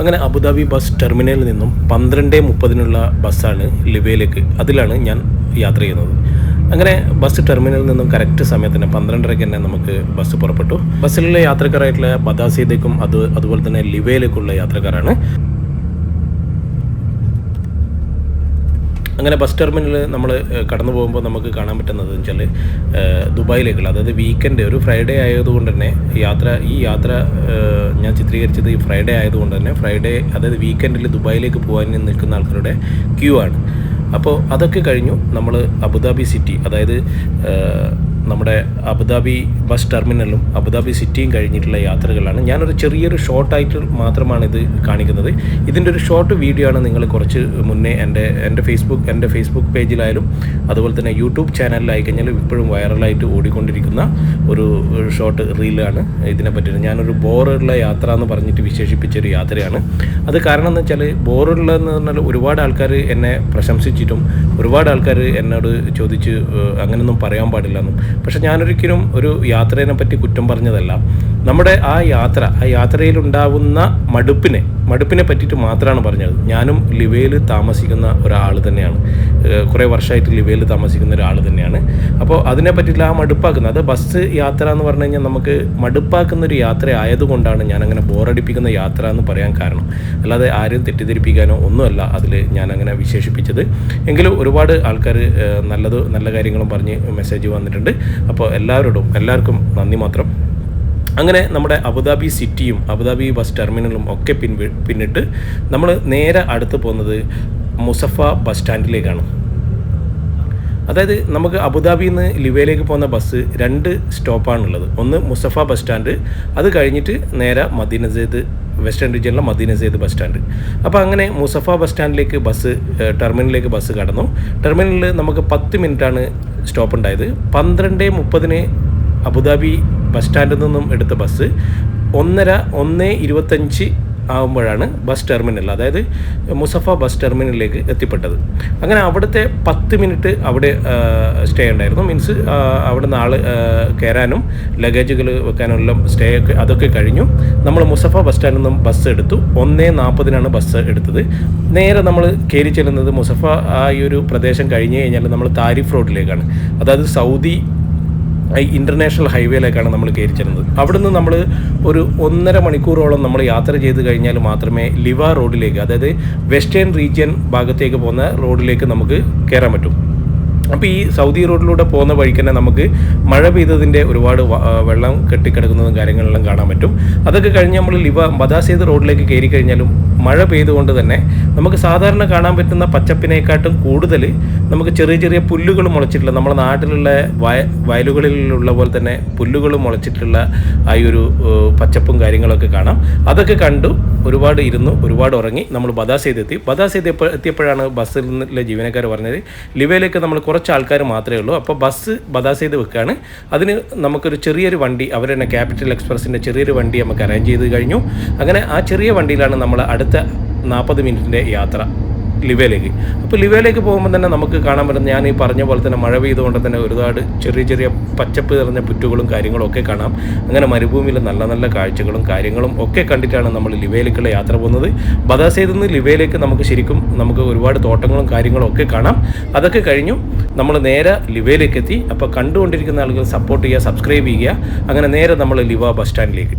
അങ്ങനെ Abu Dhabi bus ടെർമിനലിൽ നിന്നും 12:30 ബസ്സാണ് ലിവയിലേക്ക്. അതിലാണ് ഞാൻ യാത്ര ചെയ്യുന്നത്. അങ്ങനെ ബസ് ടെർമിനലിൽ നിന്നും കറക്റ്റ് സമയത്തിന് 12:30 തന്നെ നമുക്ക് ബസ് പുറപ്പെട്ടു. ബസ്സിലുള്ള യാത്രക്കാരായിട്ടുള്ള ബദാസീദേക്കും അതുപോലെ തന്നെ ലിവയിലേക്കുള്ള യാത്രക്കാരാണ്. അങ്ങനെ ബസ് ടെർമിനൽ നമ്മൾ കടന്നു പോകുമ്പോൾ നമുക്ക് കാണാൻ പറ്റുന്നത് വെച്ചാൽ ദുബായിലേക്കുള്ള, അതായത് വീക്കെൻഡ് ഒരു ഫ്രൈഡേ ആയതുകൊണ്ട് തന്നെ ഈ യാത്ര ഞാൻ ചിത്രീകരിച്ചത് ഈ ഫ്രൈഡേ ആയതുകൊണ്ട് തന്നെ അതായത് വീക്കെൻഡിൽ ദുബായിലേക്ക് പോകാൻ നിൽക്കുന്ന ആൾക്കാരുടെ ക്യൂ ആണ്. അപ്പോൾ അതൊക്കെ കഴിഞ്ഞു നമ്മൾ അബുദാബി സിറ്റി, അതായത് നമ്മുടെ അബുദാബി ബസ് ടെർമിനലും അബുദാബി സിറ്റിയും കഴിഞ്ഞിട്ടുള്ള യാത്രകളാണ്. ഞാനൊരു ചെറിയൊരു ഷോർട്ടായിട്ട് മാത്രമാണ് ഇത് കാണിക്കുന്നത്. ഇതിൻ്റെ ഒരു ഷോർട്ട് വീഡിയോ ആണ് നിങ്ങൾ കുറച്ച് മുന്നേ എൻ്റെ ഫേസ്ബുക്ക് പേജിലായാലും അതുപോലെ തന്നെ യൂട്യൂബ് ചാനലിലായി കഴിഞ്ഞാലും ഇപ്പോഴും വൈറലായിട്ട് ഓടിക്കൊണ്ടിരിക്കുന്ന ഒരു ഷോർട്ട് റീലാണ് ഇതിനെ പറ്റിയിട്ട്. ഞാനൊരു ബോറുള്ള യാത്ര എന്ന് പറഞ്ഞിട്ട് വിശേഷിപ്പിച്ചൊരു യാത്രയാണ്. അത് കാരണം എന്ന് വെച്ചാൽ ബോറുള്ളതെന്ന് പറഞ്ഞാൽ ഒരുപാട് ആൾക്കാർ എന്നെ പ്രശംസിച്ചിട്ടും ഒരുപാട് ആൾക്കാർ എന്നോട് ചോദിച്ച് അങ്ങനെയൊന്നും പറയാൻ പാടില്ലെന്നും. പക്ഷെ ഞാനൊരിക്കലും ഒരു യാത്രയെ പറ്റി കുറ്റം പറഞ്ഞതല്ല. നമ്മുടെ ആ യാത്രയിലുണ്ടാവുന്ന മടുപ്പിനെ പറ്റിയിട്ട് മാത്രമാണ് പറഞ്ഞത്. ഞാനും ലിവയിൽ താമസിക്കുന്ന ഒരാൾ തന്നെയാണ്, കുറേ വർഷമായിട്ട് ലിവയിൽ താമസിക്കുന്ന ഒരാൾ തന്നെയാണ്. അപ്പോൾ അതിനെ പറ്റിയില്ല ആ മടുപ്പാക്കുന്നത്, അത് ബസ് യാത്ര എന്ന് പറഞ്ഞു കഴിഞ്ഞാൽ നമുക്ക് മടുപ്പാക്കുന്നൊരു യാത്ര ആയതുകൊണ്ടാണ് ഞാനങ്ങനെ ബോറടിപ്പിക്കുന്ന യാത്ര എന്ന് പറയാൻ കാരണം. അല്ലാതെ ആരും തെറ്റിദ്ധരിപ്പിക്കാനോ ഒന്നുമല്ല അതിൽ ഞാനങ്ങനെ വിശേഷിപ്പിച്ചത്. എങ്കിലും ഒരുപാട് ആൾക്കാർ നല്ല കാര്യങ്ങളും പറഞ്ഞ് മെസ്സേജ് വന്നിട്ടുണ്ട്. അപ്പോൾ എല്ലാവർക്കും നന്ദി മാത്രം. അങ്ങനെ നമ്മുടെ അബുദാബി സിറ്റിയും അബുദാബി ബസ് ടെർമിനലും ഒക്കെ പിന്നിട്ട് നമ്മൾ നേരെ അടുത്ത് പോകുന്നത് മുസഫ ബസ് സ്റ്റാൻഡിലേക്കാണ്. അതായത് നമുക്ക് അബുദാബിയിൽ നിന്ന് ലിവയിലേക്ക് പോകുന്ന ബസ് 2 സ്റ്റോപ്പാണുള്ളത്. ഒന്ന് മുസഫ ബസ് സ്റ്റാൻഡ്, അത് കഴിഞ്ഞിട്ട് നേരെ വെസ്റ്റേൺ റീജിയനിലെ മദീനസേദ് ബസ് സ്റ്റാൻഡ്. അപ്പോൾ അങ്ങനെ മുസഫ ബസ് സ്റ്റാൻഡിലേക്ക് ടെർമിനലിലേക്ക് ബസ് കടന്നു. ടെർമിനലിൽ നമുക്ക് 10 മിനിറ്റാണ് സ്റ്റോപ്പ് ഉണ്ടായത്. 12:30 അബുദാബി ബസ് സ്റ്റാൻഡിൽ നിന്നും എടുത്ത ബസ് 1:25 ആകുമ്പോഴാണ് ബസ് ടെർമിനൽ, അതായത് മുസഫ ബസ് ടെർമിനലിലേക്ക് എത്തിപ്പെട്ടത്. അങ്ങനെ അവിടുത്തെ 10 മിനിറ്റ് അവിടെ സ്റ്റേ ഉണ്ടായിരുന്നു. മീൻസ് അവിടെ നിന്ന് ആൾ കയറാനും ലഗേജുകൾ വെക്കാനുള്ള സ്റ്റേ അതൊക്കെ കഴിഞ്ഞു. നമ്മൾ മുസഫ ബസ് സ്റ്റാൻഡിൽ നിന്നും ബസ് എടുത്തു. 1:40 ബസ് എടുത്തത്. നേരെ നമ്മൾ കയറി ചെല്ലുന്നത് മുസഫ ആ ഈ ഒരു പ്രദേശം കഴിഞ്ഞ് കഴിഞ്ഞാൽ നമ്മൾ താരിഫ് റോഡിലേക്കാണ്, അതായത് സൗദി ഇൻ്റർനാഷണൽ ഹൈവേയിലേക്കാണ് നമ്മൾ കയറി ചെല്ലുന്നത്. അവിടുന്ന് നമ്മൾ ഒരു 1.5 മണിക്കൂറോളം നമ്മൾ യാത്ര ചെയ്ത് കഴിഞ്ഞാൽ മാത്രമേ ലിവ റോഡിലേക്ക്, അതായത് വെസ്റ്റേൺ റീജിയൻ ഭാഗത്തേക്ക് പോകുന്ന റോഡിലേക്ക് നമുക്ക് കയറാൻ പറ്റും. അപ്പോൾ ഈ സൗദി റോഡിലൂടെ പോകുന്ന വഴിക്ക് തന്നെ നമുക്ക് മഴ പെയ്തതിൻ്റെ ഒരുപാട് വെള്ളം കെട്ടിക്കിടക്കുന്നതും കാര്യങ്ങളെല്ലാം കാണാൻ പറ്റും. അതൊക്കെ കഴിഞ്ഞ് നമ്മൾ ബദാസീദ് റോഡിലേക്ക് കയറി കഴിഞ്ഞാലും മഴ പെയ്തുകൊണ്ട് തന്നെ നമുക്ക് സാധാരണ കാണാൻ പറ്റുന്ന പച്ചപ്പിനേക്കാട്ടും കൂടുതൽ നമുക്ക് ചെറിയ ചെറിയ പുല്ലുകൾ മുളച്ചിട്ടുള്ള, നമ്മുടെ നാട്ടിലുള്ള വയലുകളിലുള്ള പോലെ തന്നെ പുല്ലുകൾ മുളച്ചിട്ടുള്ള ആ ഒരു പച്ചപ്പും കാര്യങ്ങളൊക്കെ കാണാം. അതൊക്കെ കണ്ടു ഒരുപാട് ഇരുന്നു, ഒരുപാട് ഉറങ്ങി. നമ്മൾ ബദാസീദ് എത്തിയപ്പോഴാണ് ബസ്സിൽ നിന്നുള്ള ജീവനക്കാർ പറഞ്ഞത് ലിവയിലേക്ക് നമ്മൾ കുറച്ച് ആൾക്കാർ മാത്രമേ ഉള്ളൂ. അപ്പോൾ ബസ് ബദാസീദ് വെക്കുകയാണ്. അതിന് നമുക്കൊരു ചെറിയൊരു വണ്ടി, അവർ തന്നെ ക്യാപിറ്റൽ എക്സ്പ്രസിൻ്റെ ചെറിയൊരു വണ്ടി നമുക്ക് അറേഞ്ച് ചെയ്ത് കഴിഞ്ഞു. അങ്ങനെ ആ ചെറിയ വണ്ടിയിലാണ് നമ്മൾ അടുത്ത 40 മിനിറ്റിൻ്റെ യാത്ര ലിവയിലേക്ക്. അപ്പോൾ ലിവയിലേക്ക് പോകുമ്പോൾ തന്നെ നമുക്ക് കാണാൻ പറ്റുന്ന, ഞാൻ ഈ പറഞ്ഞ പോലെ തന്നെ മഴ പെയ്തുകൊണ്ട് തന്നെ ഒരുപാട് ചെറിയ ചെറിയ പച്ചപ്പ് നിറഞ്ഞ പുറ്റുകളും കാര്യങ്ങളും ഒക്കെ കാണാം. അങ്ങനെ മരുഭൂമിയിൽ നല്ല കാഴ്ചകളും കാര്യങ്ങളും ഒക്കെ കണ്ടിട്ടാണ് നമ്മൾ ലിവയിലേക്കുള്ള യാത്ര പോകുന്നത്. ബദാസീദിൽ നിന്ന് ലിവയിലേക്ക് നമുക്ക് ഒരുപാട് തോട്ടങ്ങളും കാര്യങ്ങളും ഒക്കെ കാണാം. അതൊക്കെ കഴിഞ്ഞു നമ്മൾ നേരെ ലിവയിലേക്ക് എത്തി. അപ്പോൾ കണ്ടുകൊണ്ടിരിക്കുന്ന ആളുകൾ സപ്പോർട്ട് ചെയ്യുക, സബ്സ്ക്രൈബ് ചെയ്യുക. അങ്ങനെ നേരെ നമ്മൾ ലിവ ബസ് സ്റ്റാൻഡിലേക്ക്.